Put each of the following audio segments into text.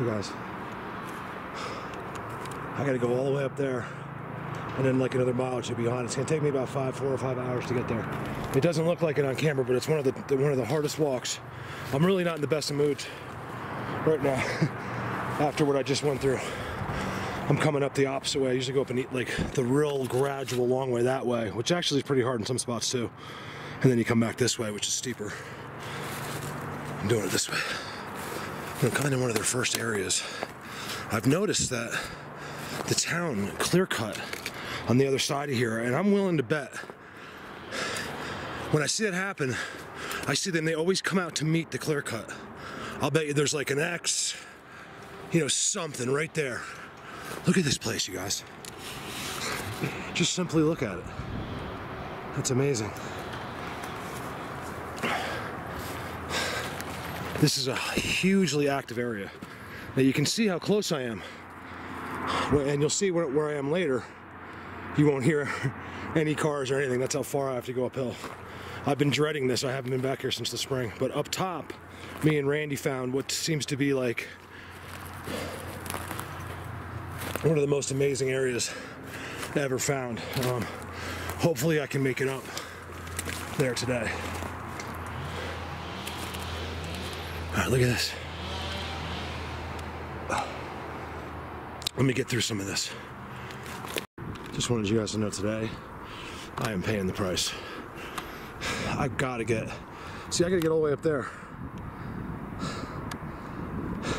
You guys, I gotta go all the way up there and then like another mile or two beyond. It's gonna take me about 4 or 5 hours to get there. It doesn't look like it on camera, but it's one of the hardest walks. I'm really not in the best of moods right now after what I just went through. I'm coming up the opposite way. I usually go up and eat like the real gradual long way that way, which actually is pretty hard in some spots too. And then you come back this way, which is steeper. I'm doing it this way. I'm kind of one of their first areas. I've noticed that the town clear cut on the other side of here, and I'm willing to bet when I see that happen, I see them, they always come out to meet the clear cut. I'll bet you there's like an X, you know, something right there. Look at this place, you guys. Just simply look at it. That's amazing. This is a hugely active area. Now you can see how close I am. And you'll see where I am later. You won't hear any cars or anything. That's how far I have to go uphill. I've been dreading this. I haven't been back here since the spring. But up top, me and Randy found what seems to be like one of the most amazing areas ever found. Hopefully I can make it up there today. All right, look at this. Let me get through some of this. Just wanted you guys to know today, I am paying the price. I gotta get all the way up there.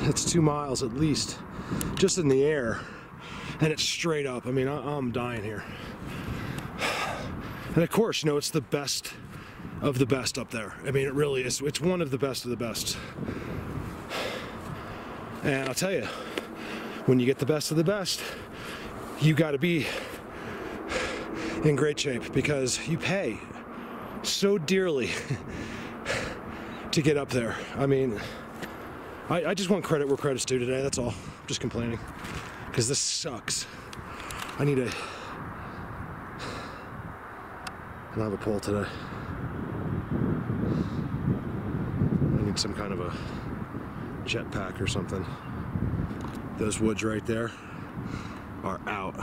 It's 2 miles at least, just in the air, and it's straight up. I mean, I'm dying here. And of course, you know, it's the best of the best up there. I mean, it really is. It's one of the best of the best. And I'll tell you, when you get the best of the best, you got to be in great shape because you pay so dearly to get up there. I mean, I just want credit where credit's due today. That's all. I'm just complaining because this sucks. I don't have a pole today. I need some kind of a jetpack or something. Those woods right there are out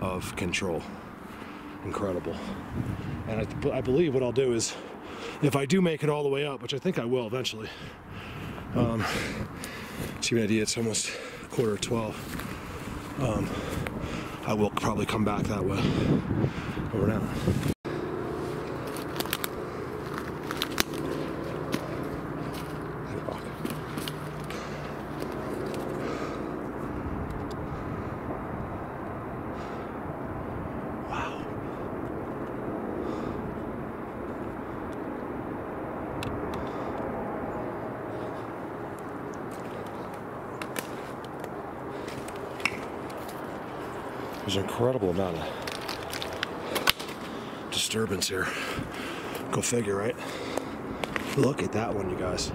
of control. Incredible. And I believe what I'll do is, if I do make it all the way up, which I think I will eventually, to give you an idea, it's almost 11:45. I will probably come back that way. Over now. There's an incredible amount of disturbance here. Go figure, right? Look at that one, you guys.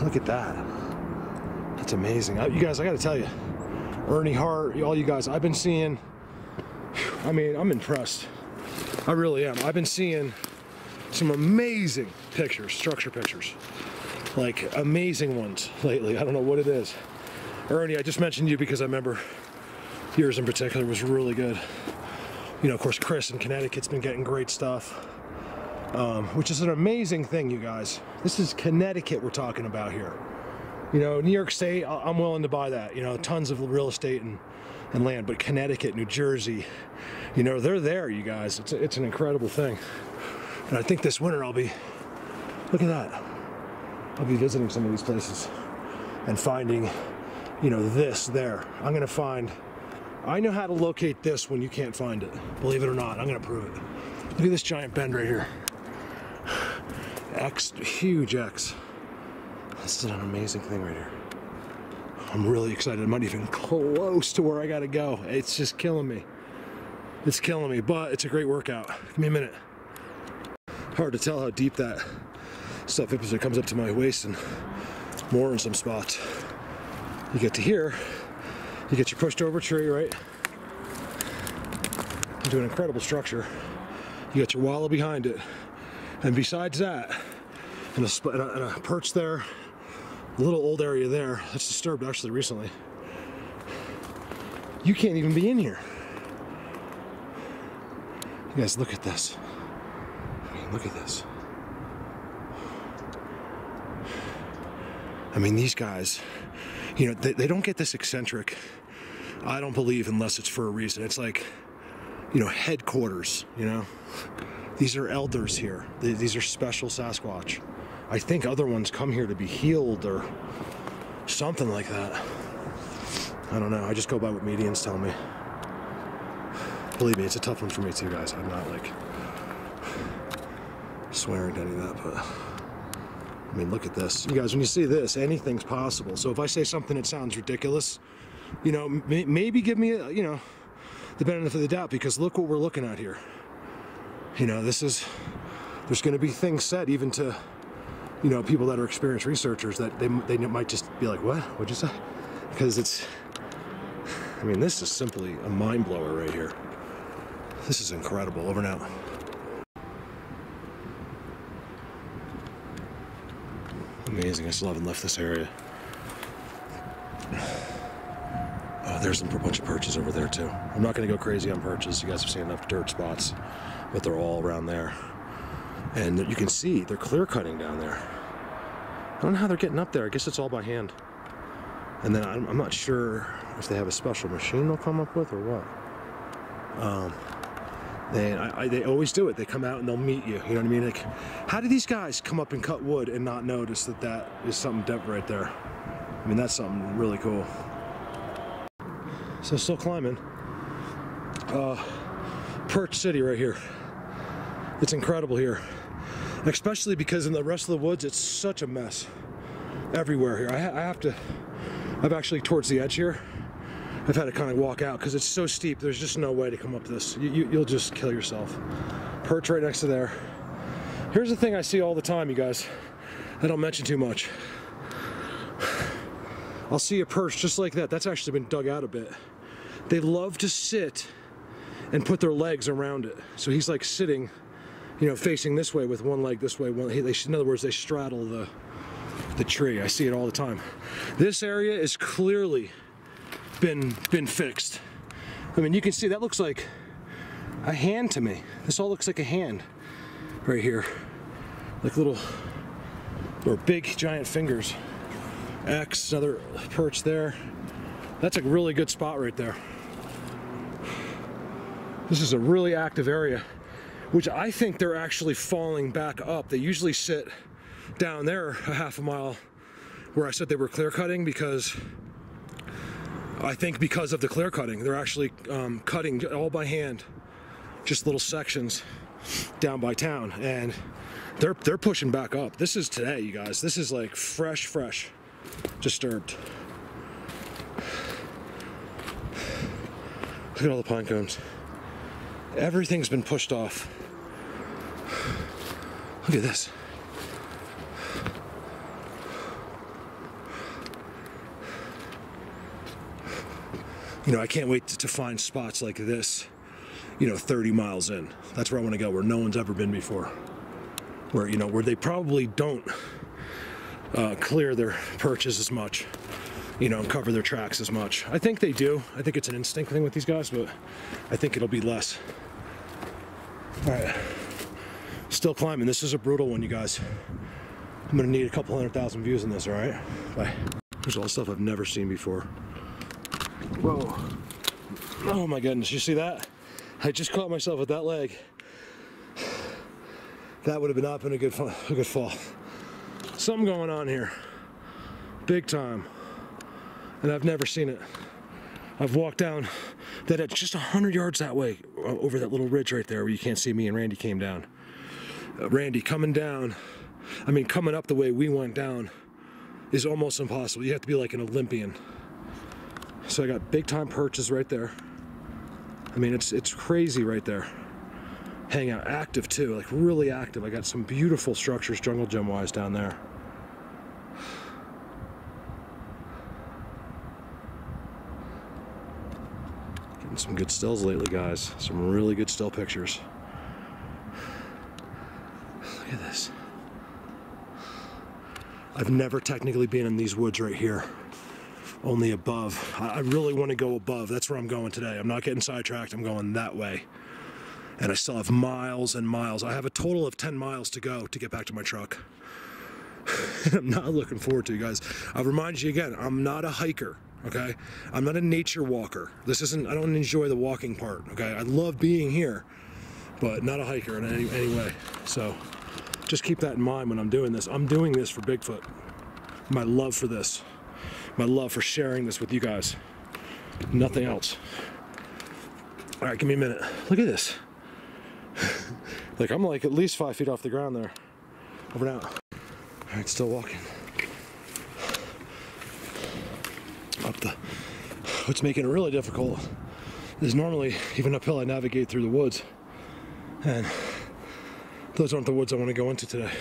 Look at that. That's amazing. You guys, I gotta tell you, Ernie Hart, all you guys, I've been seeing, I mean, I'm impressed. I really am. I've been seeing some amazing pictures, structure pictures. Like, amazing ones lately. I don't know what it is. Ernie, I just mentioned you because I remember yours in particular was really good. You know, of course, Chris in Connecticut's been getting great stuff, which is an amazing thing, you guys. This is Connecticut we're talking about here. You know, New York State, I'm willing to buy that. You know, tons of real estate and land, but Connecticut, New Jersey, you know, they're there, you guys. It's an incredible thing. And I think this winter I'll be, look at that. I'll be visiting some of these places and finding, you know, this there. I'm gonna find, I know how to locate this when you can't find it. Believe it or not, I'm gonna prove it. Look at this giant bend right here. X, huge X. This is an amazing thing right here. I'm really excited. I'm not even close to where I gotta go. It's just killing me. It's killing me, but it's a great workout. Give me a minute. Hard to tell how deep that stuff is. It comes up to my waist and more in some spots. You get to here, you get your pushed over tree, right? Into an incredible structure. You got your wallow behind it. And besides that, and a perch there, A little old area there. That's disturbed actually recently. You can't even be in here. You guys, look at this. I mean, look at this. I mean, these guys, you know, they don't get this eccentric, I don't believe, unless it's for a reason. It's like, you know, headquarters, you know? These are elders here. These are special Sasquatch. I think other ones come here to be healed or something like that. I don't know. I just go by what medians tell me. Believe me, it's a tough one for me too, guys. I'm not like swearing to any of that, but I mean, look at this. You guys, when you see this, anything's possible. So if I say something that sounds ridiculous, you know, maybe give me, you know, the benefit of the doubt, because look what we're looking at here. You know, there's going to be things said even to, you know, people that are experienced researchers that they might just be like, what? What'd you say? Because it's, I mean, this is simply a mind blower right here. This is incredible. Over and out. Amazing. I still haven't left this area. Oh, there's a bunch of perches over there too. I'm not going to go crazy on perches. You guys have seen enough dirt spots, but they're all around there. And you can see they're clear cutting down there. I don't know how they're getting up there. I guess it's all by hand. And then I'm not sure if they have a special machine they'll come up with or what. They always do it. They come out and they'll meet you. You know what I mean? Like, how do these guys come up and cut wood and not notice that that is something different right there? I mean, that's something really cool. So still climbing. Perch City right here. It's incredible here. Especially because in the rest of the woods, it's such a mess everywhere here. I've actually towards the edge here, I've had to kind of walk out because it's so steep. There's just no way to come up this. You'll just kill yourself. Perch right next to there. Here's the thing I see all the time, you guys. I don't mention too much. I'll see a perch just like that. That's actually been dug out a bit. They love to sit and put their legs around it. So he's like sitting, you know, facing this way with one leg this way. In other words, they straddle the tree. I see it all the time. This area is clearly been fixed. I mean, you can see that looks like a hand to me. This all looks like a hand right here, like little or big giant fingers. X, another perch there. That's a really good spot right there. This is a really active area, which I think they're actually falling back up. They usually sit down there a half a mile where I said they were clear cutting, because I think because of the clear cutting, they're actually cutting all by hand, just little sections down by town, and they're pushing back up. This is today, you guys. This is like fresh disturbed. Look at all the pine cones. Everything's been pushed off. Look at this. You know, I can't wait to find spots like this, you know, 30 miles in. That's where I want to go, where no one's ever been before. Where, you know, where they probably don't clear their perches as much, you know, and cover their tracks as much. I think they do. I think it's an instinct thing with these guys, but I think it'll be less. All right, still climbing. This is a brutal one, you guys. I'm gonna need a couple 100,000 views in this, all right? Bye. There's all stuff I've never seen before. Whoa. Oh my goodness, you see that? I just caught myself with that leg. That would have not been a good fall. Something going on here, big time, and I've never seen it. I've walked down that at just 100 yards that way, over that little ridge right there where you can't see me and Randy came down. Randy coming down, I mean coming up the way we went down is almost impossible. You have to be like an Olympian. So I got big time perches right there. I mean, it's crazy right there. Hang out, active too, like really active. I got some beautiful structures jungle gym wise down there. Getting some good stills lately, guys. Some really good still pictures. Look at this. I've never technically been in these woods right here, only above. I really want to go above. That's where I'm going today. I'm not getting sidetracked. I'm going that way. And I still have miles and miles. I have a total of 10 miles to go to get back to my truck. I'm not looking forward to it, guys. I'll remind you again, I'm not a hiker, okay? I'm not a nature walker. This isn't, I don't enjoy the walking part, okay? I love being here, but not a hiker in any way. So just keep that in mind when I'm doing this. I'm doing this for Bigfoot. My love for this. My love for sharing this with you guys. Nothing else. All right, give me a minute. Look at this. Like, I'm like at least 5 feet off the ground there. Over now. All right, still walking. Up the, what's making it really difficult is normally, even uphill, I navigate through the woods. And those aren't the woods I want to go into today.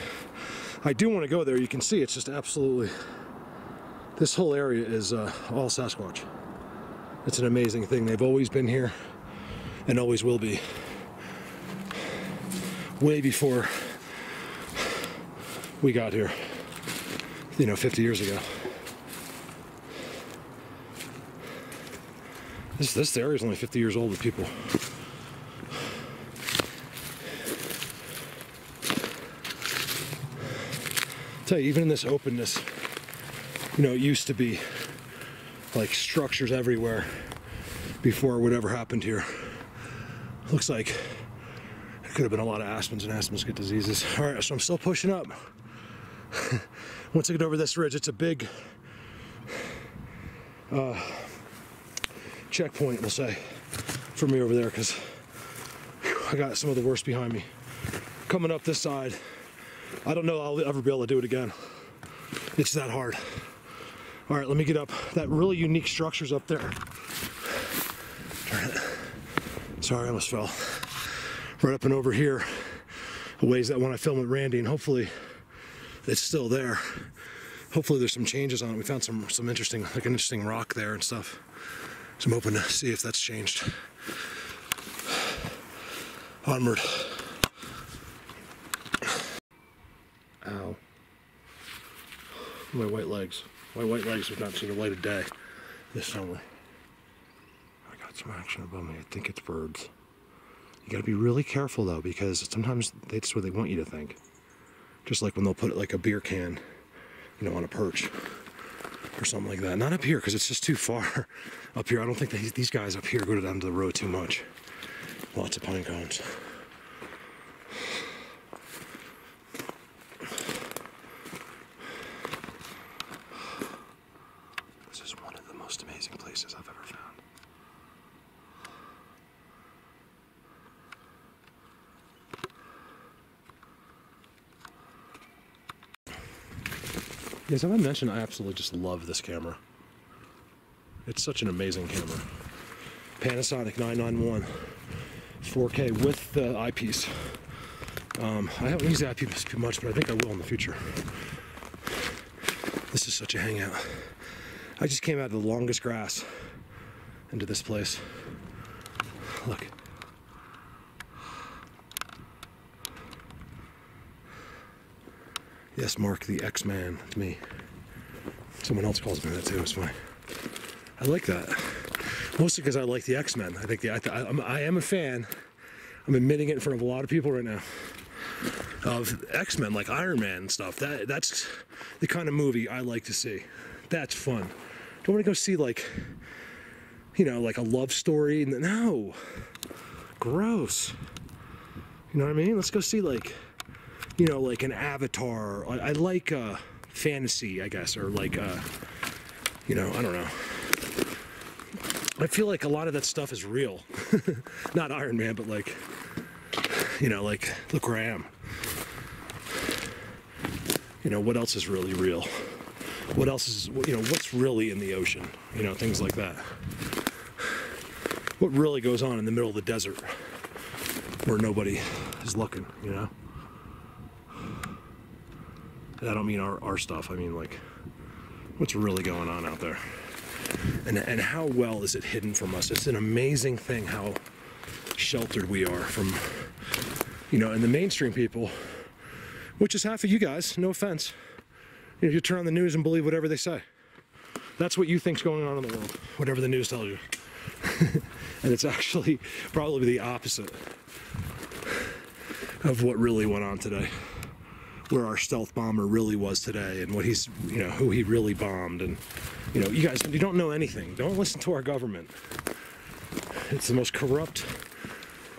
I do want to go there. You can see it's just absolutely, this whole area is all Sasquatch. It's an amazing thing. They've always been here and always will be. Way before we got here, you know, 50 years ago. This area is only 50 years old with people. I'll tell you, even in this openness, you know, it used to be like structures everywhere before whatever happened here. Looks like could have been a lot of aspens, and aspens get diseases. All right, so I'm still pushing up. Once I get over this ridge, it's a big checkpoint, we'll say, for me over there, because I got some of the worst behind me. Coming up this side, I don't know I'll ever be able to do it again. It's that hard. All right, let me get up. That really unique structure's up there. Turn it. Sorry, I almost fell. Right up and over here, a ways that when I filmed with Randy, and hopefully it's still there. Hopefully there's some changes on it. We found some interesting, like an interesting rock there and stuff. So I'm hoping to see if that's changed. Onward. Ow. My white legs. My white legs have not seen the light of day this summer. I got some action above me. I think it's birds. You gotta be really careful though, because sometimes that's what they want you to think. Just like when they'll put like a beer can, you know, on a perch or something like that. Not up here, because it's just too far up here. I don't think that these guys up here go down to the road too much. Lots of pine cones. This is one of the most amazing places I've ever found. Yes, have I mentioned I absolutely just love this camera. It's such an amazing camera. Panasonic 991 4K with the eyepiece. I haven't used the eyepiece too much, but I think I will in the future. This is such a hangout. I just came out of the longest grass into this place. Look. Yes, Mark, the X-Man. It's me. Someone else calls me that too. It's fine. I like that. Mostly because I like the X-Men. I think I am a fan. I'm admitting it in front of a lot of people right now. Of X-Men, like Iron Man and stuff. That's the kind of movie I like to see. That's fun. Don't want to go see like, you know, like a love story. No. Gross. You know what I mean? Let's go see like, you know, like an Avatar. I like fantasy, I guess, or like, you know, I don't know. I feel like a lot of that stuff is real. Not Iron Man, but like, you know, like, look where I am. You know, what else is really real? What else is, you know, what's really in the ocean? You know, things like that. What really goes on in the middle of the desert where nobody is looking, you know? And I don't mean our stuff, I mean like, what's really going on out there? And how well is it hidden from us? It's an amazing thing how sheltered we are from, you know, and the mainstream people, which is half of you guys, no offense. You know, you turn on the news and believe whatever they say. That's what you think's going on in the world, whatever the news tells you. And it's actually probably the opposite of what really went on today, where our stealth bomber really was today, and what he's, you know, who he really bombed. And, you know, you guys, you don't know anything. Don't listen to our government. It's the most corrupt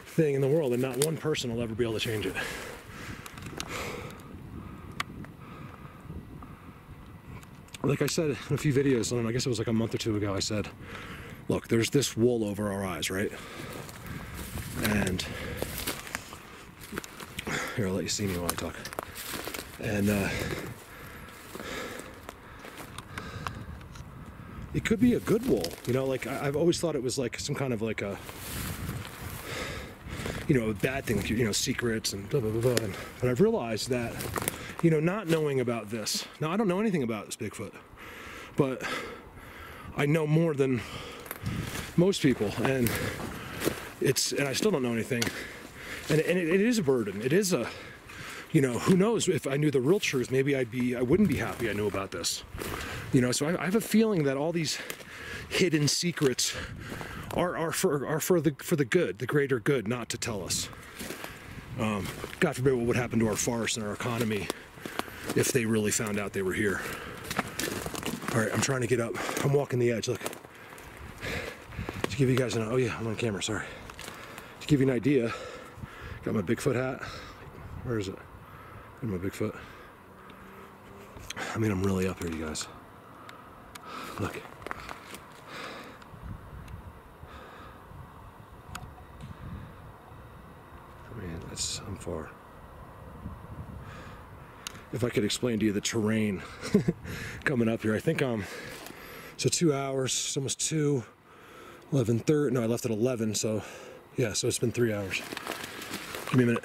thing in the world, and not one person will ever be able to change it. Like I said in a few videos, I guess it was like a month or two ago, I said, look, there's this wool over our eyes, right? And here, I'll let you see me while I talk. And it could be a good wool, you know, like I've always thought it was like some kind of like a, you know, a bad thing, like, you know, secrets and blah, blah, blah, blah. But I've realized that, you know, not knowing about this, now I don't know anything about this Bigfoot, but I know more than most people, and I still don't know anything, and it is a burden. It is a, you know, who knows, if I knew the real truth, maybe I wouldn't be happy I knew about this, you know. So I have a feeling that all these hidden secrets are for the good, the greater good, not to tell us. God forbid what would happen to our forests and our economy if they really found out they were here. All right, I'm trying to get up. I'm walking the edge. Look, to give you guys an, oh yeah, I'm on camera. Sorry. To give you an idea, got my Bigfoot hat. Where is it? Where's my Bigfoot? I mean, I'm really up here, you guys. Look. Man, I'm far. If I could explain to you the terrain coming up here, I think so 2 hours, it's almost 2, 11:30. No, I left at 11, so yeah, so it's been 3 hours. Give me a minute.